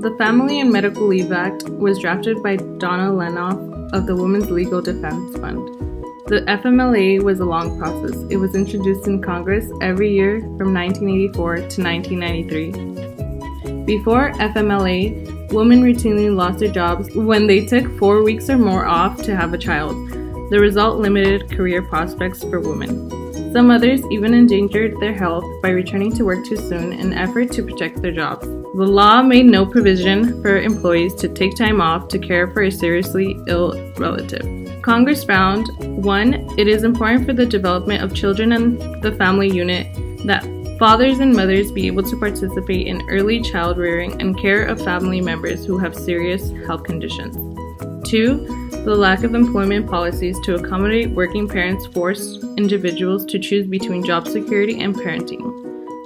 The Family and Medical Leave Act was drafted by Donna Lenoff of the Women's Legal Defense Fund. The FMLA was a long process. It was introduced in Congress every year from 1984 to 1993. Before FMLA, women routinely lost their jobs when they took 4 weeks or more off to have a child. The result limited career prospects for women. Some others even endangered their health by returning to work too soon in an effort to protect their jobs. The law made no provision for employees to take time off to care for a seriously ill relative. Congress found, 1. It is important for the development of children and the family unit that fathers and mothers be able to participate in early child rearing and care of family members who have serious health conditions. 2. The lack of employment policies to accommodate working parents forced individuals to choose between job security and parenting.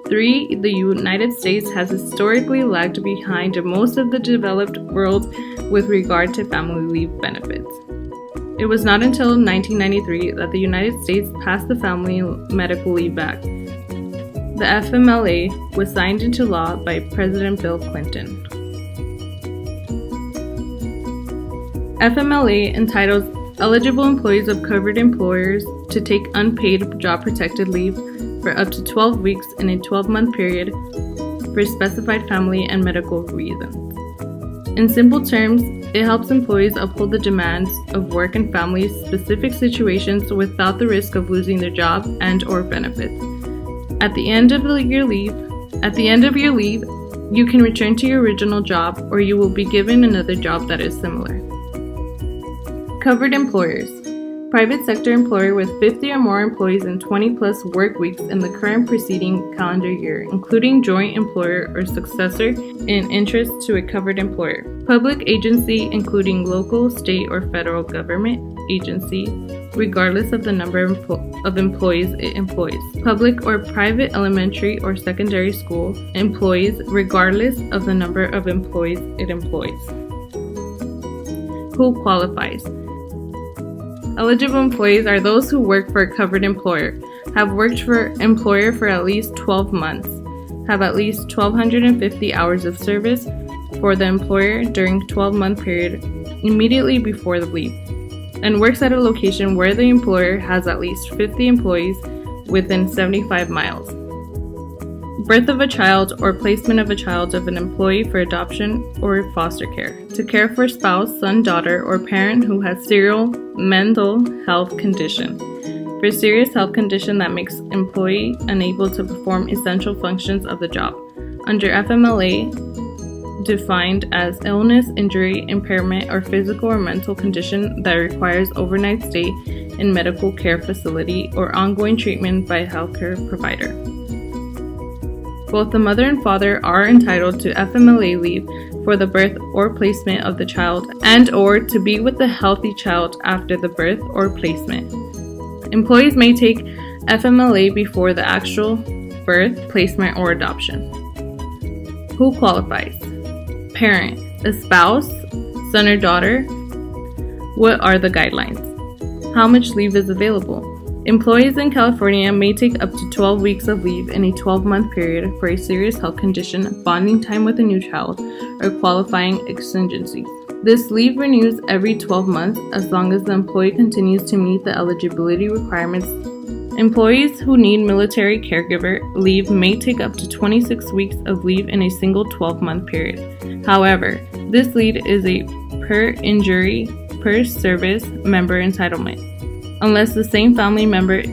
3. The United States has historically lagged behind most of the developed world with regard to family leave benefits. It was not until 1993 that the United States passed the Family Medical Leave Act. The FMLA was signed into law by President Bill Clinton. FMLA entitles eligible employees of covered employers to take unpaid job-protected leave for up to 12 weeks in a 12-month period for specified family and medical reasons. In simple terms, it helps employees uphold the demands of work and family-specific situations without the risk of losing their job and/or benefits. At the end of your leave, you can return to your original job, or you will be given another job that is similar. Covered employers. Private sector employer with 50 or more employees and 20-plus work weeks in the current preceding calendar year, including joint employer or successor in interest to a covered employer. Public agency, including local, state, or federal government agency, regardless of the number of employees it employs. Public or private elementary or secondary school employees, regardless of the number of employees it employs. Who qualifies? Eligible employees are those who work for a covered employer, have worked for an employer for at least 12 months, have at least 1,250 hours of service for the employer during a 12-month period immediately before the leave, and works at a location where the employer has at least 50 employees within 75 miles. Birth of a child or placement of a child of an employee for adoption or foster care. To care for a spouse, son, daughter, or parent who has serious mental health condition. For a serious health condition that makes employee unable to perform essential functions of the job. Under FMLA, defined as illness, injury, impairment, or physical or mental condition that requires overnight stay in medical care facility or ongoing treatment by a healthcare provider. Both the mother and father are entitled to FMLA leave for the birth or placement of the child and/or to be with the healthy child after the birth or placement. Employees may take FMLA before the actual birth, placement, or adoption. Who qualifies? Parent, a spouse, son or daughter. What are the guidelines? How much leave is available? Employees in California may take up to 12 weeks of leave in a 12-month period for a serious health condition, bonding time with a new child, or qualifying exigencies. This leave renews every 12 months as long as the employee continues to meet the eligibility requirements. Employees who need military caregiver leave may take up to 26 weeks of leave in a single 12-month period. However, this leave is a per-injury, per-service member entitlement. Unless the same family member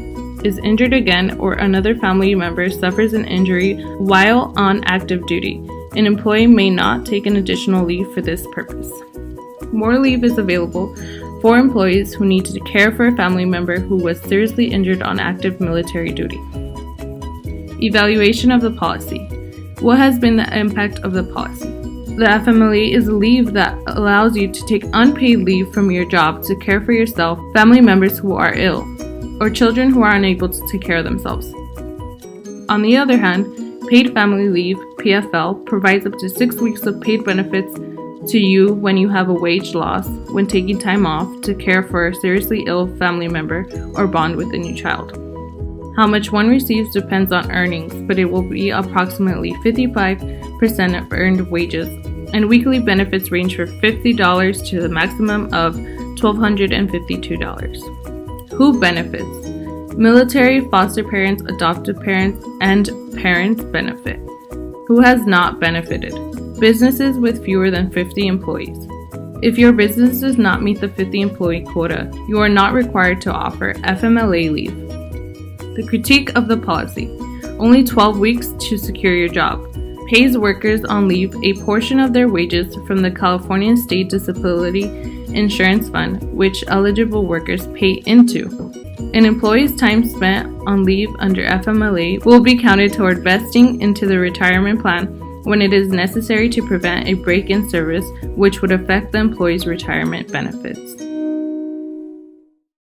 is injured again or another family member suffers an injury while on active duty, an employee may not take an additional leave for this purpose. More leave is available for employees who need to care for a family member who was seriously injured on active military duty. Evaluation of the policy. What has been the impact of the policy? The FMLA is a leave that allows you to take unpaid leave from your job to care for yourself, family members who are ill, or children who are unable to take care of themselves. On the other hand, paid family leave, PFL, provides up to 6 weeks of paid benefits to you when you have a wage loss when taking time off to care for a seriously ill family member or bond with a new child. How much one receives depends on earnings, but it will be approximately 55% of earned wages and weekly benefits range from $50 to the maximum of $1,252. Who benefits? Military, foster parents, adoptive parents, and parents benefit. Who has not benefited? Businesses with fewer than 50 employees. If your business does not meet the 50 employee quota, you are not required to offer FMLA leave. The critique of the policy. Only 12 weeks to secure your job. Pays workers on leave a portion of their wages from the California State Disability Insurance Fund, which eligible workers pay into. An employee's time spent on leave under FMLA will be counted toward vesting into the retirement plan when it is necessary to prevent a break in service which would affect the employee's retirement benefits.